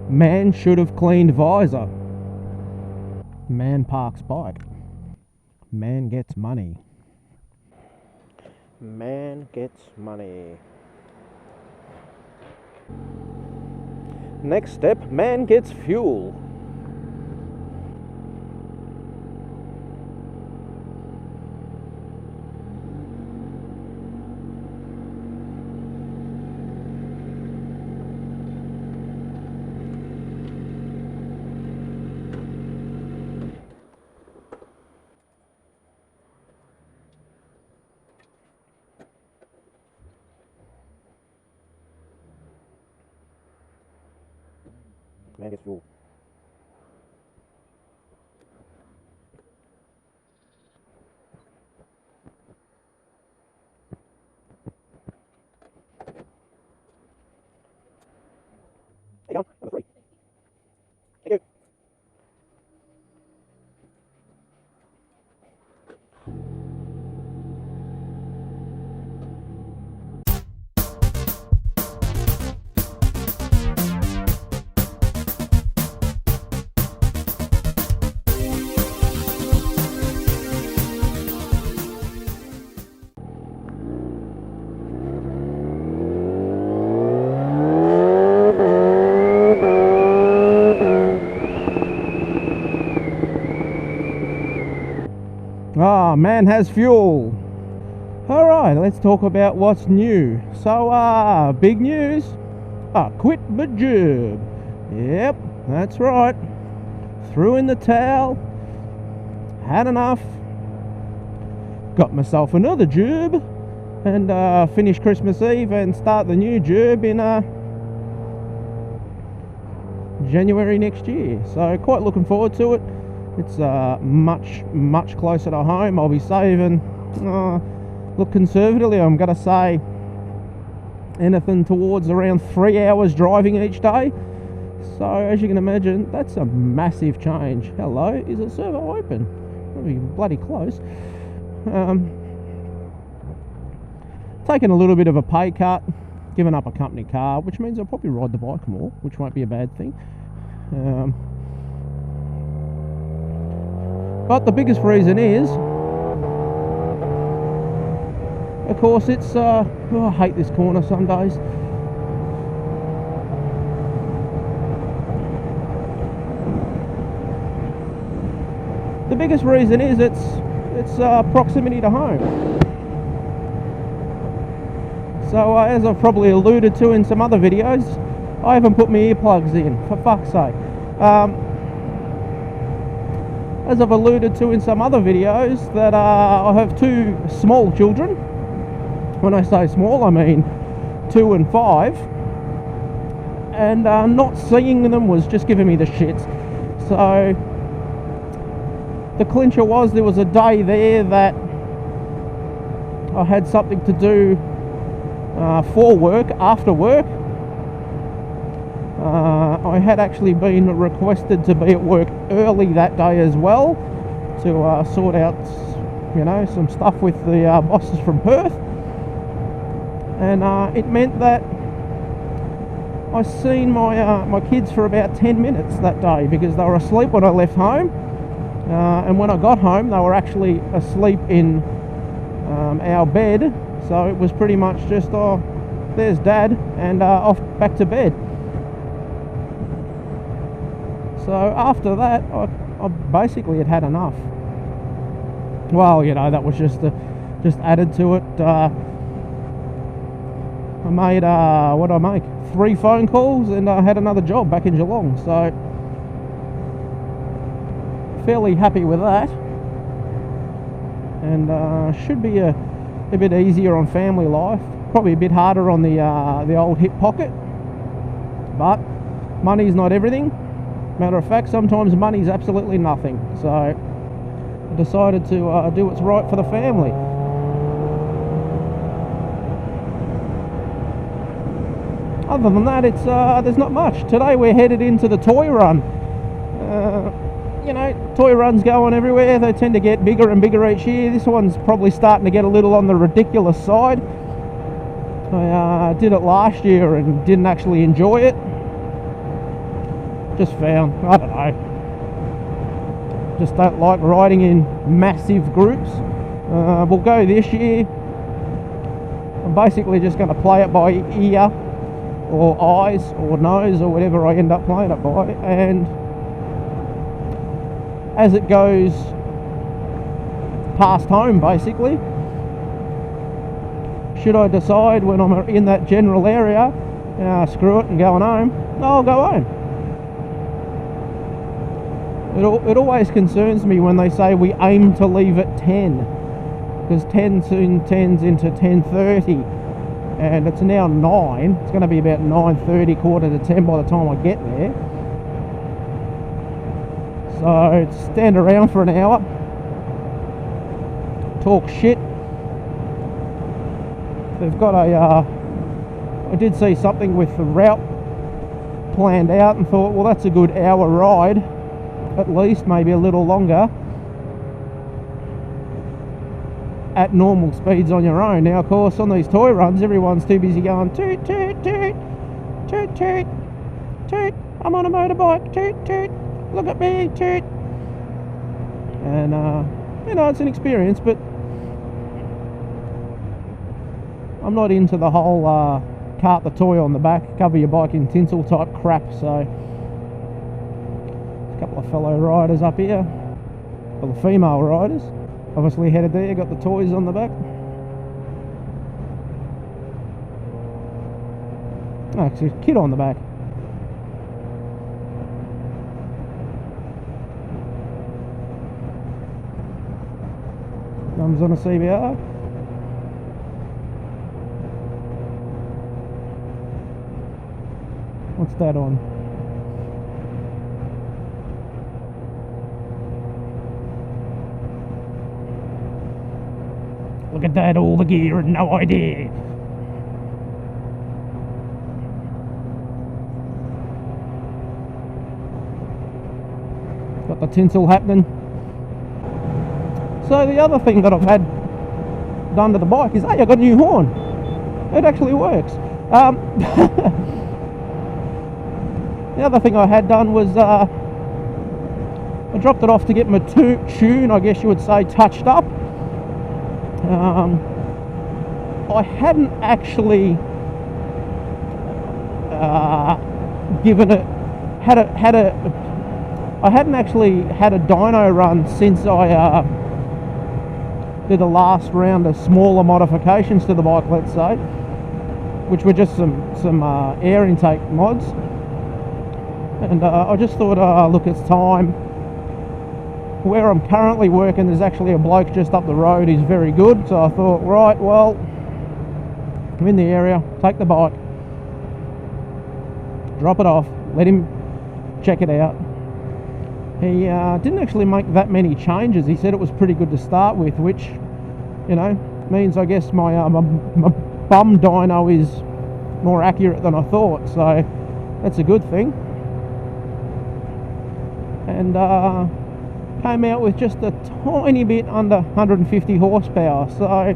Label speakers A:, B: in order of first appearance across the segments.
A: Man should have cleaned visor. Man parks bike. Man gets money. Man gets money. Next step, man gets fuel. Man gets fuel. There you go, number 3. Thank you. Man has fuel. Alright, let's talk about what's new. So, big news. I quit my jerb. Yep, that's right. Threw in the towel. Had enough. Got myself another jerb. And finish Christmas Eve and start the new jerb in January next year. So, quite looking forward to it. It's much closer to home. I'll be saving, look, conservatively, I'm going to say anything towards around 3 hours driving each day. So, as you can imagine, that's a massive change. Hello, is the servo open? That'll be bloody close. Taking a little bit of a pay cut, giving up a company car, which means I'll probably ride the bike more, which won't be a bad thing. But the biggest reason is, of course, it's, I hate this corner some days. The biggest reason is it's proximity to home. So as I've probably alluded to in some other videos, I haven't put my earplugs in, for fuck's sake. As I've alluded to in some other videos, that I have 2 small children. When I say small, I mean 2 and 5. And not seeing them was just giving me the shits. So the clincher was, there was a day there that I had something to do for work, after work. I had actually been requested to be at work early that day as well to sort out, some stuff with the bosses from Perth, and it meant that I seen my kids for about 10 minutes that day because they were asleep when I left home, and when I got home they were actually asleep in our bed, so it was pretty much just, oh, there's Dad, and off back to bed. So after that, I basically had enough. Well, that was just added to it. I made, what did I make? 3 phone calls, and I had another job back in Geelong. So fairly happy with that. And should be a bit easier on family life. Probably a bit harder on the old hip pocket. But money's not everything. Matter of fact, sometimes money's absolutely nothing. So I decided to do what's right for the family. Other than that, it's there's not much. Today we're headed into the Toy Run. Toy runs go on everywhere. They tend to get bigger and bigger each year. This one's probably starting to get a little on the ridiculous side. I did it last year and didn't actually enjoy it. Just found, I don't know, just don't like riding in massive groups. We'll go this year. I'm basically just going to play it by ear or eyes or nose or whatever I end up playing it by, and as it goes past home, basically, should I decide when I'm in that general area, screw it and going home, I'll go home. It always concerns me when they say we aim to leave at 10, because 10 soon turns into 10:30, and it's now 9. It's going to be about 9:30, quarter to 10 by the time I get there. So stand around for an hour, talk shit. They've got a, I did see something with the route planned out and thought, well, that's a good hour ride, at least, maybe a little longer, at normal speeds on your own. Now, of course, on these toy runs, everyone's too busy going toot, toot, toot, toot, toot, toot, I'm on a motorbike, toot, toot, look at me, toot. And, you know, it's an experience, but I'm not into the whole cart the toy on the back, cover your bike in tinsel type crap. So a couple of fellow riders up here, well, the female riders, obviously headed there, got the toys on the back. Oh, it's a kid on the back. Mum's on a CBR. What's that on? Look at that, all the gear and no idea. Got the tinsel happening. So the other thing that I've had done to the bike is, hey, I got a new horn. It actually works. The other thing I had done was I dropped it off to get my tune, I guess you would say, touched up. I hadn't actually given it, I hadn't actually had a dyno run since I did the last round of smaller modifications to the bike, let's say, which were just some air intake mods. And I just thought, look, it's time. Where I'm currently working, there's actually a bloke just up the road who's very good. So I thought, right, well, I'm in the area, take the bike, drop it off, let him check it out. He didn't actually make that many changes. He said it was pretty good to start with, which, you know, means I guess my bum dyno is more accurate than I thought. So that's a good thing. And came out with just a tiny bit under 150 horsepower. So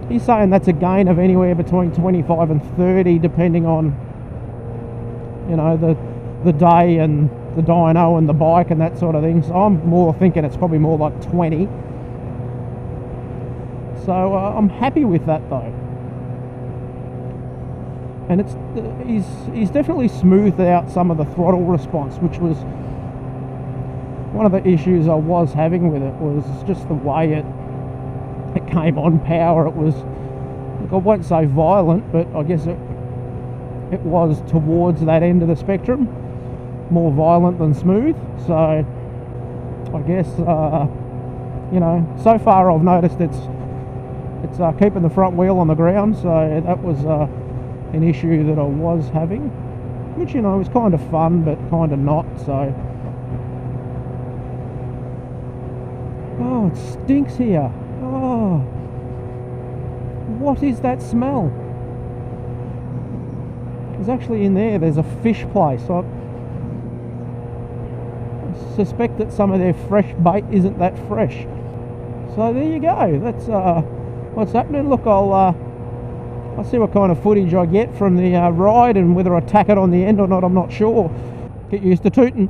A: he's saying that's a gain of anywhere between 25 and 30, depending on, you know, the day and the dyno and the bike and that sort of thing. So I'm more thinking it's probably more like 20. So I'm happy with that though. And it's he's definitely smoothed out some of the throttle response, which was one of the issues I was having with it, was just the way it came on power. It was, look, I won't say violent, but I guess it was towards that end of the spectrum, more violent than smooth. So I guess you know, so far I've noticed it's keeping the front wheel on the ground. So that was an issue that I was having, which, you know, was kind of fun but kind of not. So oh, it stinks here. Oh, what is that smell? There's actually in there's a fish place. I suspect that some of their fresh bait isn't that fresh. So there you go. That's what's happening. Look, I'll I'll see what kind of footage I get from the ride, and whether I tack it on the end or not, I'm not sure. Get used to tooting.